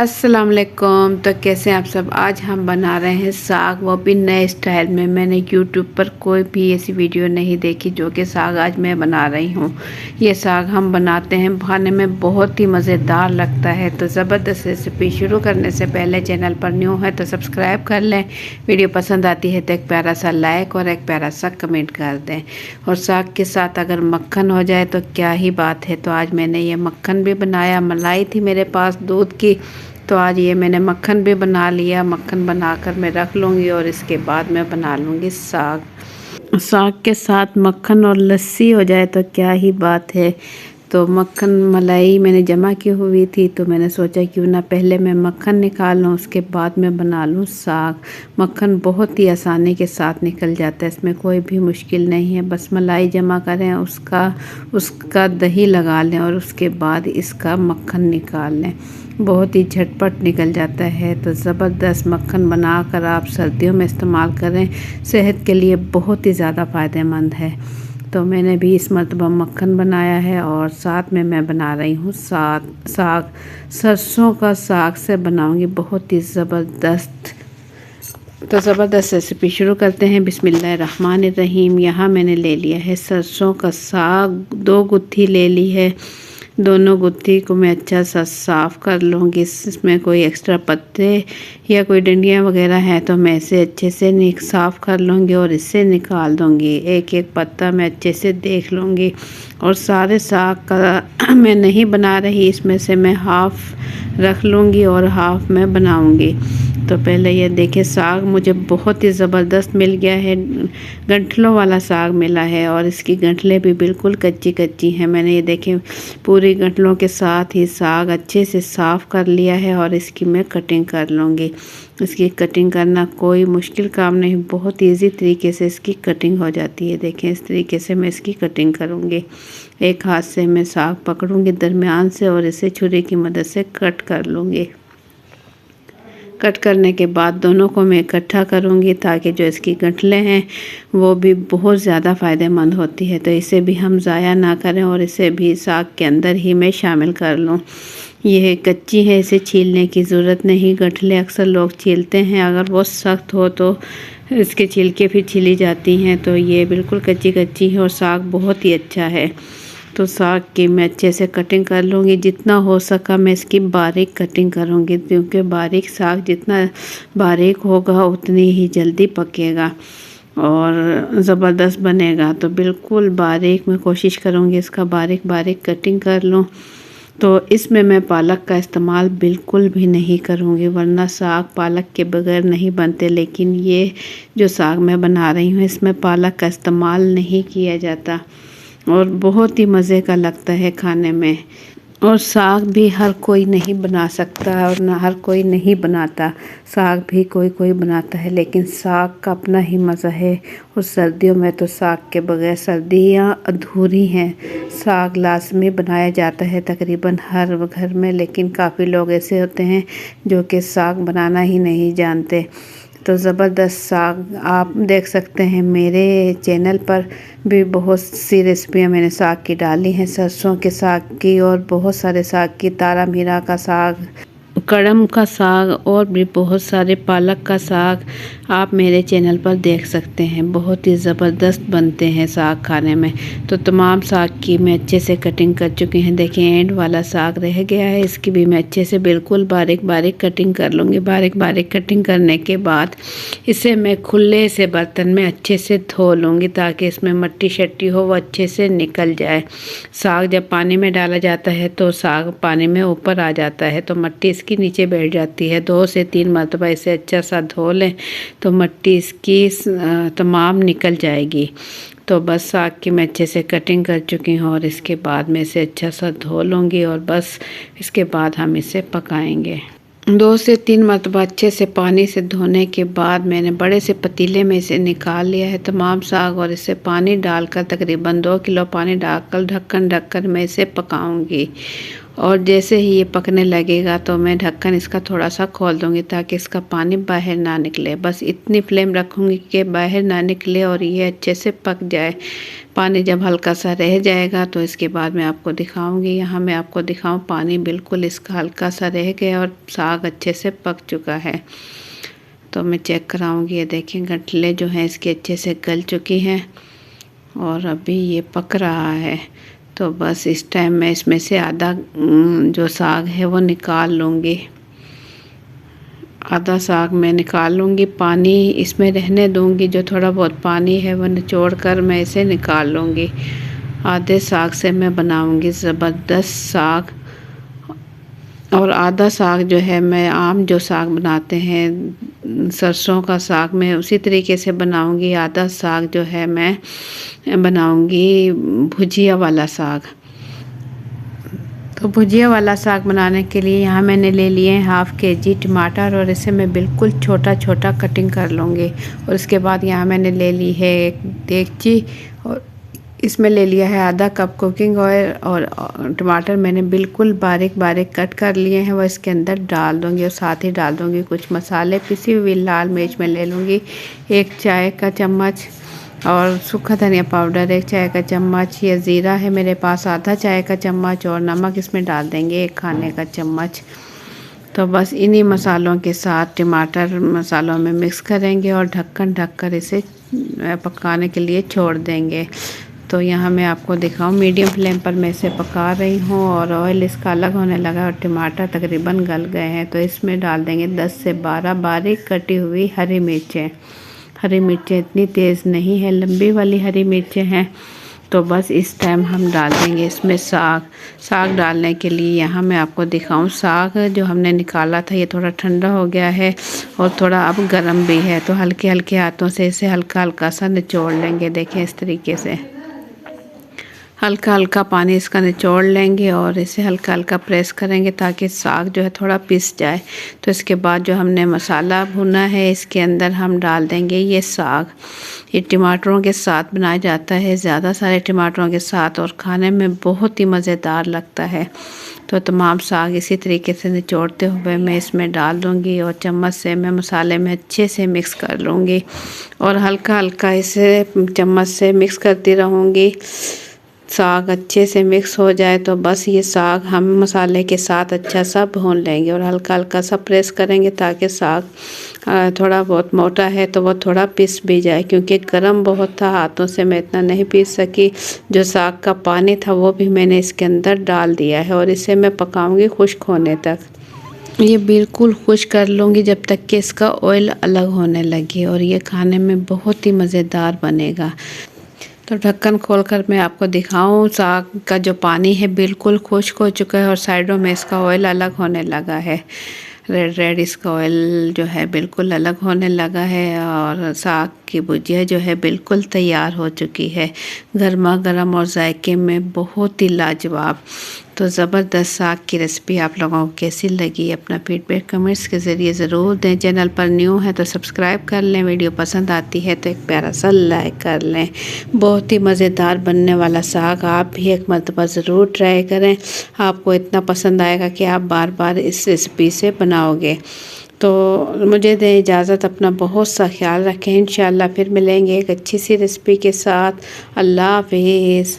अस्सलाम वालेकुम। तो कैसे हैं आप सब। आज हम बना रहे हैं साग, वो भी नए स्टाइल में। मैंने यूट्यूब पर कोई भी ऐसी वीडियो नहीं देखी जो कि साग आज मैं बना रही हूँ। ये साग हम बनाते हैं, खाने में बहुत ही मज़ेदार लगता है। तो ज़बरदस्त रेसिपी शुरू करने से पहले चैनल पर न्यू है तो सब्सक्राइब कर लें। वीडियो पसंद आती है तो एक प्यारा सा लाइक और एक प्यारा सा कमेंट कर दें। और साग के साथ अगर मक्खन हो जाए तो क्या ही बात है। तो आज मैंने ये मक्खन भी बनाया। मलाई थी मेरे पास दूध की, तो आज ये मैंने मक्खन भी बना लिया। मक्खन बनाकर मैं रख लूँगी और इसके बाद मैं बना लूँगी साग। साग के साथ मक्खन और लस्सी हो जाए तो क्या ही बात है। तो मक्खन मलाई मैंने जमा की हुई थी, तो मैंने सोचा क्यों ना पहले मैं मक्खन निकाल लूँ, उसके बाद मैं बना लूँ साग। मक्खन बहुत ही आसानी के साथ निकल जाता है, इसमें कोई भी मुश्किल नहीं है। बस मलाई जमा करें, उसका दही लगा लें और उसके बाद इसका मक्खन निकाल लें। बहुत ही झटपट निकल जाता है। तो ज़बरदस्त मक्खन बनाकर आप सर्दियों में इस्तेमाल करें, सेहत के लिए बहुत ही ज़्यादा फ़ायदेमंद है। तो मैंने भी इस मरतबा मक्खन बनाया है और साथ में मैं बना रही हूँ साग। सरसों का साग से बनाऊँगी, बहुत ही ज़बरदस्त। तो ज़बरदस्त रेसिपी शुरू करते हैं। बिस्मिल्लाहिर्रहमानिर्रहीम। यहाँ मैंने ले लिया है सरसों का साग, 2 गुत्थी ले ली है। दोनों गुत्थी को मैं अच्छा सा साफ़ कर लूँगी। इसमें कोई एक्स्ट्रा पत्ते या कोई डंडियाँ वगैरह हैं तो मैं इसे अच्छे से साफ़ कर लूँगी और इसे निकाल दूँगी। एक एक पत्ता मैं अच्छे से देख लूँगी। और सारे साग का मैं नहीं बना रही, इसमें से मैं हाफ़ रख लूँगी और हाफ़ मैं बनाऊँगी। तो पहले ये देखिए, साग मुझे बहुत ही ज़बरदस्त मिल गया है। गंठलों वाला साग मिला है और इसकी गंठलें भी बिल्कुल कच्ची कच्ची हैं। मैंने ये देखें पूरी गंठलों के साथ ही साग अच्छे से साफ़ कर लिया है और इसकी मैं कटिंग कर लूँगी। इसकी कटिंग करना कोई मुश्किल काम नहीं, बहुत ईजी तरीके से इसकी कटिंग हो जाती है। देखें इस तरीके से मैं इसकी कटिंग करूँगी। एक हाथ से मैं साग पकड़ूँगी दरमियान से और इसे छुरी की मदद से कट कर लूँगी। कट करने के बाद दोनों को मैं इकट्ठा करूँगी ताकि जो इसकी गंठलें हैं वो भी बहुत ज़्यादा फ़ायदेमंद होती है। तो इसे भी हम ज़ाया ना करें और इसे भी साग के अंदर ही मैं शामिल कर लूँ। ये कच्ची है, इसे छीलने की ज़रूरत नहीं। गंठलें अक्सर लोग छीलते हैं, अगर वो सख्त हो तो इसके छिलके फिर छिली जाती हैं। तो ये बिल्कुल कच्ची कच्ची है और साग बहुत ही अच्छा है। तो साग की मैं अच्छे से कटिंग कर लूँगी। जितना हो सका मैं इसकी बारीक कटिंग करूँगी, क्योंकि बारीक साग जितना बारीक होगा उतनी ही जल्दी पकेगा और ज़बरदस्त बनेगा। तो बिल्कुल बारीक मैं कोशिश करूँगी इसका बारीक बारीक कटिंग कर लूँ। तो इसमें मैं पालक का इस्तेमाल बिल्कुल भी नहीं करूँगी, वरना साग पालक के बगैर नहीं बनते। लेकिन ये जो साग मैं बना रही हूँ इसमें पालक का इस्तेमाल नहीं किया जाता और बहुत ही मज़े का लगता है खाने में। और साग भी हर कोई नहीं बना सकता और ना हर कोई नहीं बनाता। साग भी कोई कोई बनाता है, लेकिन साग का अपना ही मज़ा है। और सर्दियों में तो साग के बगैर सर्दियाँ अधूरी हैं। साग लाजमी बनाया जाता है तकरीबन हर घर में, लेकिन काफ़ी लोग ऐसे होते हैं जो कि साग बनाना ही नहीं जानते। तो ज़बरदस्त साग आप देख सकते हैं। मेरे चैनल पर भी बहुत सी रेसिपियाँ मैंने साग की डाली हैं, सरसों के साग की और बहुत सारे साग की, तारा मीरा का साग, कड़म का साग और भी बहुत सारे, पालक का साग आप मेरे चैनल पर देख सकते हैं। बहुत ही ज़बरदस्त बनते हैं साग खाने में। तो तमाम साग की मैं अच्छे से कटिंग कर चुकी हैं। देखिए एंड वाला साग रह गया है, इसकी भी मैं अच्छे से बिल्कुल बारीक बारीक कटिंग कर लूँगी। बारीक बारीक कटिंग करने के बाद इसे मैं खुले से बर्तन में अच्छे से धो लूँगी ताकि इसमें मट्टी शट्टी हो वो अच्छे से निकल जाए। साग जब पानी में डाला जाता है तो साग पानी में ऊपर आ जाता है, तो मट्टी इसकी नीचे बैठ जाती है। 2 से 3 मरतबा इसे अच्छा सा धो लें तो मट्टी इसकी तमाम निकल जाएगी। तो बस साग की मैं अच्छे से कटिंग कर चुकी हूँ और इसके बाद मैं इसे अच्छा सा धो लूँगी और बस इसके बाद हम इसे पकाएंगे। 2 से 3 मरतबा अच्छे से पानी से धोने के बाद मैंने बड़े से पतीले में इसे निकाल लिया है तमाम साग, और इसे पानी डालकर तकरीबन 2 किलो पानी डालकर ढक्कन ढककर मैं इसे पकाऊंगी। और जैसे ही ये पकने लगेगा तो मैं ढक्कन इसका थोड़ा सा खोल दूँगी ताकि इसका पानी बाहर ना निकले। बस इतनी फ्लेम रखूँगी कि बाहर ना निकले और ये अच्छे से पक जाए। पानी जब हल्का सा रह जाएगा तो इसके बाद मैं आपको दिखाऊंगी। यहाँ मैं आपको दिखाऊं पानी बिल्कुल इसका हल्का सा रह गया और साग अच्छे से पक चुका है। तो मैं चेक कराऊंगी। ये देखें गठले जो हैं इसके अच्छे से गल चुकी हैं और अभी ये पक रहा है। तो बस इस टाइम मैं इसमें से आधा जो साग है वो निकाल लूँगी। आधा साग मैं निकाल लूँगी, पानी इसमें रहने दूँगी। जो थोड़ा बहुत पानी है वो निचोड़ कर मैं इसे निकाल लूँगी। आधे साग से मैं बनाऊँगी ज़बरदस्त साग। और आधा साग जो है मैं आम जो साग बनाते हैं सरसों का साग, मैं उसी तरीके से बनाऊँगी। आधा साग जो है मैं बनाऊँगी भुजिया वाला साग। तो भुजिया वाला साग बनाने के लिए यहाँ मैंने ले लिए हैं हाफ़ kg टमाटर और इसे मैं बिल्कुल छोटा छोटा कटिंग कर लूँगी। और उसके बाद यहाँ मैंने ले ली है एक देगची और इसमें ले लिया है आधा कप कुकिंग ऑयल और टमाटर मैंने बिल्कुल बारीक बारीक कट कर लिए हैं वो इसके अंदर डाल दूँगी। और साथ ही डाल दूँगी कुछ मसाले, पिसी हुई लाल मिर्च मैं ले लूँगी 1 चाय का चम्मच और सूखा धनिया पाउडर 1 चाय का चम्मच। ये ज़ीरा है मेरे पास आधा चाय का चम्मच और नमक इसमें डाल देंगे 1 खाने का चम्मच। तो बस इन्हीं मसालों के साथ टमाटर मसालों में मिक्स करेंगे और ढक्कन ढक कर इसे पकाने के लिए छोड़ देंगे। तो यहाँ मैं आपको दिखाऊं मीडियम फ्लेम पर मैं इसे पका रही हूँ और ऑयल इसका अलग होने लगा और टमाटर तकरीबन गल गए हैं। तो इसमें डाल देंगे 10 से 12 बारीक कटी हुई हरी मिर्चें। हरी मिर्चें इतनी तेज़ नहीं है, लंबी वाली हरी मिर्चें हैं। तो बस इस टाइम हम डाल देंगे इसमें साग डालने के लिए यहाँ मैं आपको दिखाऊं साग जो हमने निकाला था ये थोड़ा ठंडा हो गया है और थोड़ा अब गर्म भी है। तो हल्के हल्के हाथों से इसे हल्का हल्का सा निचोड़ लेंगे। देखें इस तरीके से हल्का हल्का पानी इसका निचोड़ लेंगे और इसे हल्का हल्का प्रेस करेंगे ताकि साग जो है थोड़ा पिस जाए। तो इसके बाद जो हमने मसाला भुना है इसके अंदर हम डाल देंगे ये साग। ये टमाटरों के साथ बनाया जाता है, ज़्यादा सारे टमाटरों के साथ और खाने में बहुत ही मज़ेदार लगता है। तो तमाम साग इसी तरीके से निचोड़ते हुए मैं इसमें डाल दूँगी और चम्मच से मैं मसाले में अच्छे से मिक्स कर लूँगी और हल्का हल्का इसे चम्मच से मिक्स करती रहूँगी। साग अच्छे से मिक्स हो जाए तो बस ये साग हम मसाले के साथ अच्छा सा भून लेंगे और हल्का हल्का सा प्रेस करेंगे ताकि साग थोड़ा बहुत मोटा है तो वो थोड़ा पिस भी जाए, क्योंकि गर्म बहुत था हाथों से मैं इतना नहीं पीस सकी। जो साग का पानी था वो भी मैंने इसके अंदर डाल दिया है और इसे मैं पकाऊंगी खुश्क होने तक। ये बिल्कुल खुश कर लूँगी जब तक कि इसका ऑयल अलग होने लगे और ये खाने में बहुत ही मज़ेदार बनेगा। तो ढक्कन खोलकर मैं आपको दिखाऊं साग का जो पानी है बिल्कुल खुश्क हो चुका है और साइडों में इसका ऑयल अलग होने लगा है। रेड रेड इसका ऑयल जो है बिल्कुल अलग होने लगा है और साग की भुजिया जो है बिल्कुल तैयार हो चुकी है। गर्मा गर्म और जायके में बहुत ही लाजवाब। तो ज़बरदस्त साग की रेसिपी आप लोगों को कैसी लगी अपना फीडबैक कमेंट्स के ज़रिए ज़रूर दें। चैनल पर न्यू है तो सब्सक्राइब कर लें, वीडियो पसंद आती है तो एक प्यारा सा लाइक कर लें। बहुत ही मज़ेदार बनने वाला साग आप भी एक मरतबा ज़रूर ट्राई करें। आपको इतना पसंद आएगा कि आप बार बार इस रेसिपी से बनाओगे। तो मुझे दें इजाज़त, अपना बहुत सा ख्याल रखें। इंशाल्लाह फिर मिलेंगे एक अच्छी सी रेसिपी के साथ। अल्लाह हाफिज़।